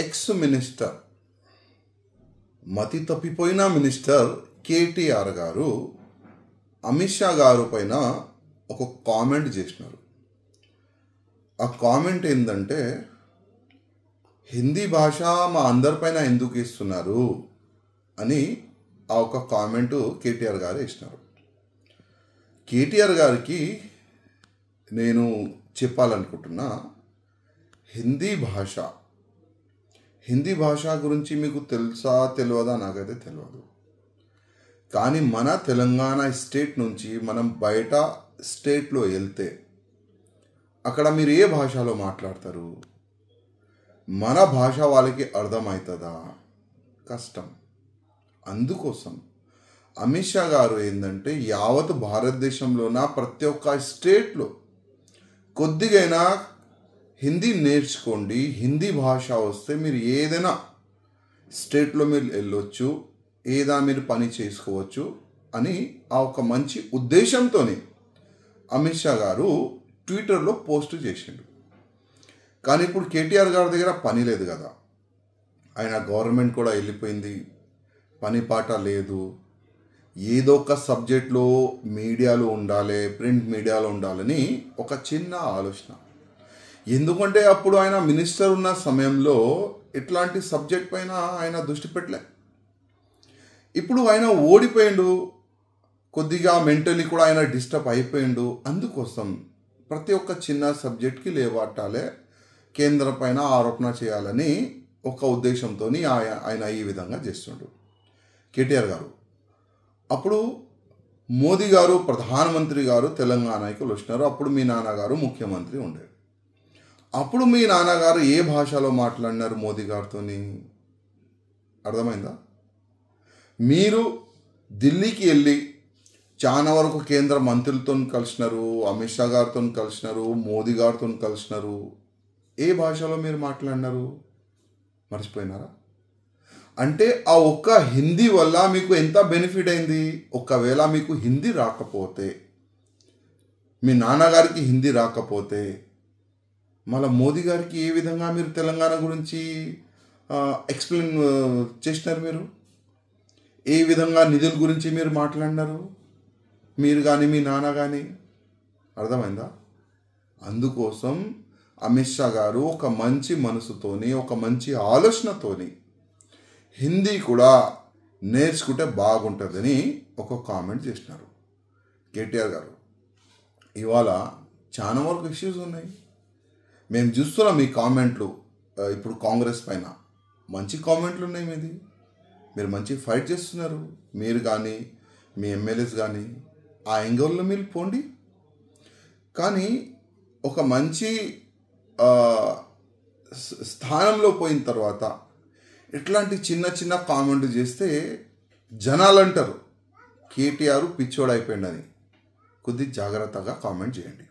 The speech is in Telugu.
ఎక్స్ మినిస్టర్ మతి తప్పిపోయిన మినిస్టర్ కేటీఆర్ గారు అమిత్ షా గారు పైన ఒక కామెంట్ చేసినారు. ఆ కామెంట్ ఏంటంటే, హిందీ భాష మా అందరిపైన ఎందుకు ఇస్తున్నారు అని ఆ ఒక కామెంటు కేటీఆర్ గారు ఇచ్చినారు. కేటీఆర్ గారికి నేను చెప్పాలనుకుంటున్నా, హిందీ భాష గురించి మీకు తెలుసా తెలియదా నాకైతే తెలియదు. కానీ మన తెలంగాణ స్టేట్ నుంచి మనం బయట స్టేట్లో వెళ్తే అక్కడ మీరు ఏ భాషలో మాట్లాడతారు? మన భాష వాళ్ళకి అర్థమవుతుందా? కష్టం. అందుకోసం అమిత్ షా గారు ఏంటంటే, యావత్ భారతదేశంలోన ప్రతి ఒక్క స్టేట్లో కొద్దిగైనా హిందీ నేర్చుకోండి, హిందీ భాష వస్తే మీరు ఏదైనా స్టేట్లో మీరు వెళ్ళొచ్చు, ఏదైనా మీరు పని చేసుకోవచ్చు అని ఆ ఒక మంచి ఉద్దేశంతోనే అమిత్ షా గారు ట్విట్టర్లో పోస్ట్ చేసిండు. కానీ ఇప్పుడు కేటీఆర్ గారి దగ్గర పని లేదు కదా, ఆయన గవర్నమెంట్ కూడా వెళ్ళిపోయింది, పని పాట లేదు, ఏదో ఒక సబ్జెక్ట్లో మీడియాలో ఉండాలి, ప్రింట్ మీడియాలో ఉండాలని ఒక చిన్న ఆలోచన. ఎందుకంటే అప్పుడు ఆయన మినిస్టర్ ఉన్న సమయంలో ఇట్లాంటి సబ్జెక్ట్ పైన ఆయన దృష్టి పెట్టలే. ఇప్పుడు ఆయన ఓడిపోయిండు, కొద్దిగా మెంటలీ కూడా ఆయన డిస్టర్బ్ అయిపోయిండు. అందుకోసం ప్రతి ఒక్క చిన్న సబ్జెక్ట్కి లేవాటాలే, కేంద్రం పైన ఆరోపణ చేయాలని ఒక ఉద్దేశంతో ఆయన ఈ విధంగా చేస్తుండు కేటీఆర్ గారు. అప్పుడు మోదీ గారు ప్రధానమంత్రి గారు తెలంగాణకి వచ్చినారు. అప్పుడు మీ నాన్నగారు ముఖ్యమంత్రి ఉండేది. అప్పుడు మీ నాన్నగారు ఏ భాషలో మాట్లాడినారు మోదీ గారితో? అర్థమైందా? మీరు ఢిల్లీకి వెళ్ళి చాలా వరకు కేంద్ర మంత్రులతో కలిసినారు, అమిత్ షా గారితో కలిసినారు, మోదీ గారితో కలిసినారు. ఏ భాషలో మీరు మాట్లాడినారు? మర్చిపోయినారా? అంటే ఆ ఒక్క హిందీ వల్ల మీకు ఎంత బెనిఫిట్ అయింది? ఒకవేళ మీకు హిందీ రాకపోతే, మీ నాన్నగారికి హిందీ రాకపోతే, మళ్ళీ మోదీ గారికి ఏ విధంగా మీరు తెలంగాణ గురించి ఎక్స్ప్లెయిన్ చేసినారు? మీరు ఏ విధంగా నిధుల గురించి మీరు మాట్లాడినారు? మీరు కానీ మీ నాన్న కానీ. అర్థమైందా? అందుకోసం అమిత్ షా గారు ఒక మంచి మనసుతోని, ఒక మంచి ఆలోచనతోని హిందీ కూడా నేర్చుకుంటే బాగుంటుందని ఒక కామెంట్ చేసినారు కేటీఆర్ గారు. ఇవాళ చాలా వరకు ఇష్యూస్ ఉన్నాయి, మేము చూస్తున్నాం. ఈ కామెంట్లు ఇప్పుడు కాంగ్రెస్ పైన మంచి కామెంట్లు ఉన్నాయి మీది, మీరు మంచి ఫైట్ చేస్తున్నారు. మీరు కానీ మీ ఎమ్మెల్యేస్ కానీ ఆ యాంగిల్లో మీరు పోండి. కానీ ఒక మంచి స్థానంలో పోయిన తర్వాత ఇట్లాంటి చిన్న చిన్న కామెంట్లు చేస్తే జనాలు అంటారు కేటీఆర్ పిచ్చోడు అయిపోయిందని. కొద్ది జాగ్రత్తగా కామెంట్ చేయండి.